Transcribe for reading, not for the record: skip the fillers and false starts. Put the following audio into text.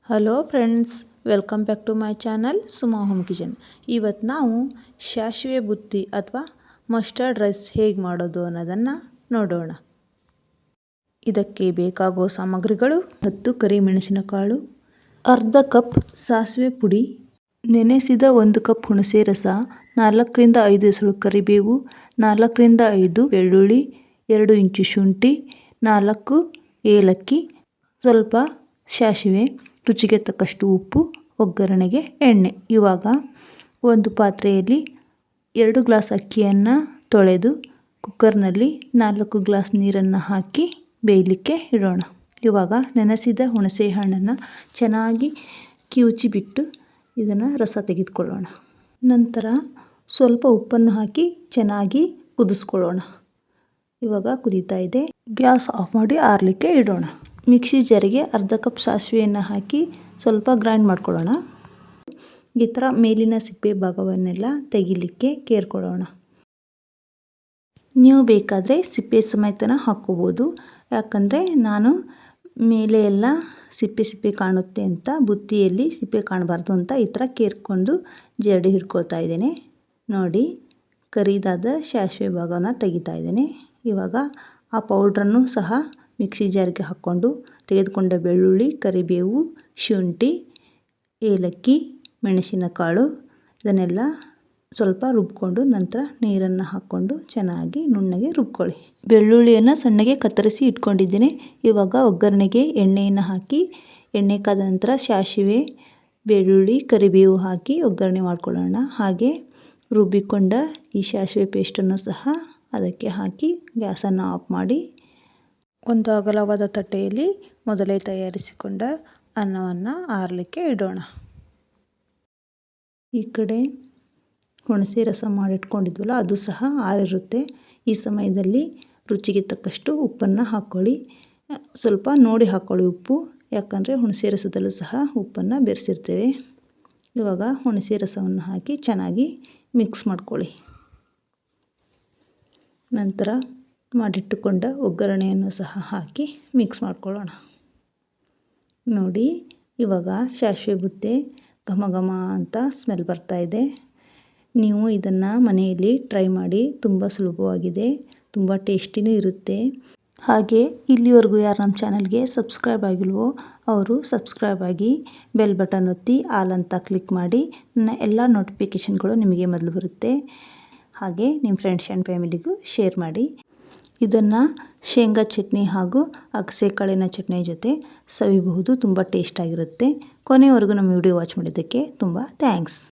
Hello friends, welcome back to my channel Suma home kitchen. ಇವತ್ತು ನಾವು ಸಾಸಿವೆ ಬುತ್ತಿ ಅಥವಾ ಮಸ್ಟರ್ಡ್ ರೈಸ್ ಹೇಗೆ ಮಾಡೋದು ಅನ್ನೋದನ್ನು ನೋಡೋಣ. ಇದಕ್ಕೆ ಬೇಕಾಗೋ ಸಾಮಗ್ರಿಗಳು: 10 ಕರಿಮೆಣಸಿನಕಾಳು, ಅರ್ಧ ಕಪ್ ಸಾಸಿವೆ ಪುಡಿ, ನೆನೆಸಿದ 1 ಕಪ್ ಹುಣಸೆ ರಸ, 4 ರಿಂದ 5 ಎಸಳು ಕರಿಬೇವು, 4 ರಿಂದ 5 ಬೆಳ್ಳುಳ್ಳಿ, 2 ಇಂಚು ಶುಂಠಿ, 4 ಏಲಕ್ಕಿ, ಸ್ವಲ್ಪ ಸಾಸಿವೆ, ರುಚಿಗೆ ತಕ್ಕಷ್ಟು ಉಪ್ಪು, ಒಗ್ಗರಣೆಗೆ ಎಣ್ಣೆ. ಇವಾಗ ಒಂದು ಪಾತ್ರೆಯಲ್ಲಿ 2 ಗ್ಲಾಸ್ ಅಕ್ಕಿಯನ್ನು ತೊಳೆದು ಕುಕ್ಕರ್ನಲ್ಲಿ 4 ಗ್ಲಾಸ್ ನೀರನ್ನು ಹಾಕಿ ಬೇಯಲಿಕ್ಕೆ ಇಡೋಣ. ಇವಾಗ ನೆನೆಸಿದ ಹುಣಸೆ ಹಣ್ಣನ್ನು ಚೆನ್ನಾಗಿ ಕಿವುಚಿಬಿಟ್ಟು ಇದನ್ನು ರಸ ತೆಗೆದುಕೊಳ್ಳೋಣ. ನಂತರ ಸ್ವಲ್ಪ ಉಪ್ಪನ್ನು ಹಾಕಿ ಚೆನ್ನಾಗಿ ಕುದಿಸ್ಕೊಳ್ಳೋಣ. ಇವಾಗ ಕುದೀತಾ ಇದೆ. ಗ್ಯಾಸ್ ಆಫ್ ಮಾಡಿ ಆರಲಿಕ್ಕೆ ಇಡೋಣ. ಮಿಕ್ಸಿ ಜಾರಿಗೆ ಅರ್ಧ ಕಪ್ ಸಾಸಿವೆಯನ್ನು ಹಾಕಿ ಸ್ವಲ್ಪ ಗ್ರೈಂಡ್ ಮಾಡ್ಕೊಳ್ಳೋಣ. ಈ ಥರ ಮೇಲಿನ ಸಿಪ್ಪೆ ಭಾಗವನ್ನೆಲ್ಲ ತೆಗಿಲಿಕ್ಕೆ ಕೇರ್ಕೊಳ್ಳೋಣ. ನೀವು ಬೇಕಾದರೆ ಸಿಪ್ಪೆ ಸಮೇತನ ಹಾಕ್ಕೋಬೋದು. ಯಾಕಂದರೆ ನಾನು ಮೇಲೆ ಎಲ್ಲ ಸಿಪ್ಪೆ ಕಾಣುತ್ತೆ ಅಂತ, ಬುತ್ತಿಯಲ್ಲಿ ಸಿಪ್ಪೆ ಕಾಣಬಾರ್ದು ಅಂತ ಈ ಥರ ಕೇರ್ಕೊಂಡು ಜರಡಿ ಹಿಡ್ಕೊಳ್ತಾ ಇದ್ದೇನೆ. ನೋಡಿ, ಕರಿದಾದ ಸಾಸಿವೆ ಭಾಗನ ತೆಗಿತಾ ಇದ್ದೇನೆ. ಇವಾಗ ಆ ಪೌಡ್ರನ್ನು ಸಹ ಮಿಕ್ಸಿ ಜಾರಿಗೆ ಹಾಕ್ಕೊಂಡು ತೆಗೆದುಕೊಂಡ ಬೆಳ್ಳುಳ್ಳಿ, ಕರಿಬೇವು, ಶುಂಠಿ, ಏಲಕ್ಕಿ, ಮೆಣಸಿನಕಾಳು ಇದನ್ನೆಲ್ಲ ಸ್ವಲ್ಪ ರುಬ್ಕೊಂಡು ನಂತರ ನೀರನ್ನು ಹಾಕ್ಕೊಂಡು ಚೆನ್ನಾಗಿ ನುಣ್ಣಗೆ ರುಬ್ಕೊಳ್ಳಿ. ಬೆಳ್ಳುಳ್ಳಿಯನ್ನು ಸಣ್ಣಗೆ ಕತ್ತರಿಸಿ ಇಟ್ಕೊಂಡಿದ್ದೀನಿ. ಇವಾಗ ಒಗ್ಗರಣೆಗೆ ಎಣ್ಣೆಯನ್ನು ಹಾಕಿ ಎಣ್ಣೆ ಕಾದ ನಂತರ ಸಾಸಿವೆ, ಬೆಳ್ಳುಳ್ಳಿ, ಕರಿಬೇವು ಹಾಕಿ ಒಗ್ಗರಣೆ ಮಾಡ್ಕೊಳ್ಳೋಣ. ಹಾಗೆ ರುಬ್ಬಿಕೊಂಡ ಈ ಸಾಸಿವೆ ಪೇಸ್ಟನ್ನು ಸಹ ಅದಕ್ಕೆ ಹಾಕಿ ಗ್ಯಾಸನ್ನು ಆಫ್ ಮಾಡಿ ಒಂದು ಅಗಲವಾದ ತಟ್ಟೆಯಲ್ಲಿ ಮೊದಲೇ ತಯಾರಿಸಿಕೊಂಡ ಅನ್ನವನ್ನು ಆರಲಿಕ್ಕೆ ಇಡೋಣ. ಈ ಕಡೆ ಹುಣಸೆ ರಸ ಮಾಡಿಟ್ಕೊಂಡಿದ್ವಲ್ಲ ಅದು ಸಹ ಆರಿರುತ್ತೆ. ಈ ಸಮಯದಲ್ಲಿ ರುಚಿಗೆ ತಕ್ಕಷ್ಟು ಉಪ್ಪನ್ನು ಹಾಕ್ಕೊಳ್ಳಿ. ಸ್ವಲ್ಪ ನೋಡಿ ಹಾಕ್ಕೊಳ್ಳಿ ಉಪ್ಪು, ಯಾಕಂದರೆ ಹುಣಸೆ ರಸದಲ್ಲೂ ಸಹ ಉಪ್ಪನ್ನು ಬೆರೆಸಿರ್ತೇವೆ. ಇವಾಗ ಹುಣಸೆ ರಸವನ್ನು ಹಾಕಿ ಚೆನ್ನಾಗಿ ಮಿಕ್ಸ್ ಮಾಡ್ಕೊಳ್ಳಿ. ನಂತರ ಮಾಡಿಟ್ಟುಕೊಂಡ ಒಗ್ಗರಣೆಯನ್ನು ಸಹ ಹಾಕಿ ಮಿಕ್ಸ್ ಮಾಡ್ಕೊಳ್ಳೋಣ. ನೋಡಿ, ಇವಾಗ ಸಾಸಿವೆ ಬುತ್ತೆ ಘಮ ಘಮ ಅಂತ ಸ್ಮೆಲ್ ಬರ್ತಾ ಇದೆ. ನೀವು ಇದನ್ನು ಮನೆಯಲ್ಲಿ ಟ್ರೈ ಮಾಡಿ. ತುಂಬ ಸುಲಭವಾಗಿದೆ, ತುಂಬ ಟೇಸ್ಟಿನೂ ಇರುತ್ತೆ. ಹಾಗೆ ಇಲ್ಲಿವರೆಗೂ ಯಾರು ನಮ್ಮ ಚಾನಲ್ಗೆ ಸಬ್ಸ್ಕ್ರೈಬ್ ಆಗಿಲ್ವೋ ಅವರು ಸಬ್ಸ್ಕ್ರೈಬ್ ಆಗಿ, ಬೆಲ್ ಬಟನ್ ಒತ್ತಿ ಆಲ್ ಅಂತ ಕ್ಲಿಕ್ ಮಾಡಿ. ನನ್ನ ಎಲ್ಲ ನೋಟಿಫಿಕೇಷನ್ಗಳು ನಿಮಗೆ ಮೊದಲು ಬರುತ್ತೆ. ಹಾಗೆ ನಿಮ್ಮ ಫ್ರೆಂಡ್ಸ್ ಆ್ಯಂಡ್ ಫ್ಯಾಮಿಲಿಗೂ ಶೇರ್ ಮಾಡಿ. ಇದನ್ನು ಶೇಂಗಾ ಚಟ್ನಿ ಹಾಗೂ ಅಗಸೆ ಕಾಳಿನ ಚಟ್ನಿ ಜೊತೆ ಸವಿಬಹುದು. ತುಂಬ ಟೇಸ್ಟಾಗಿರುತ್ತೆ. ಕೊನೆಯವರೆಗೂ ನಮ್ಮ ವಿಡಿಯೋ ವಾಚ್ ಮಾಡಿದ್ದಕ್ಕೆ ತುಂಬ ಥ್ಯಾಂಕ್ಸ್.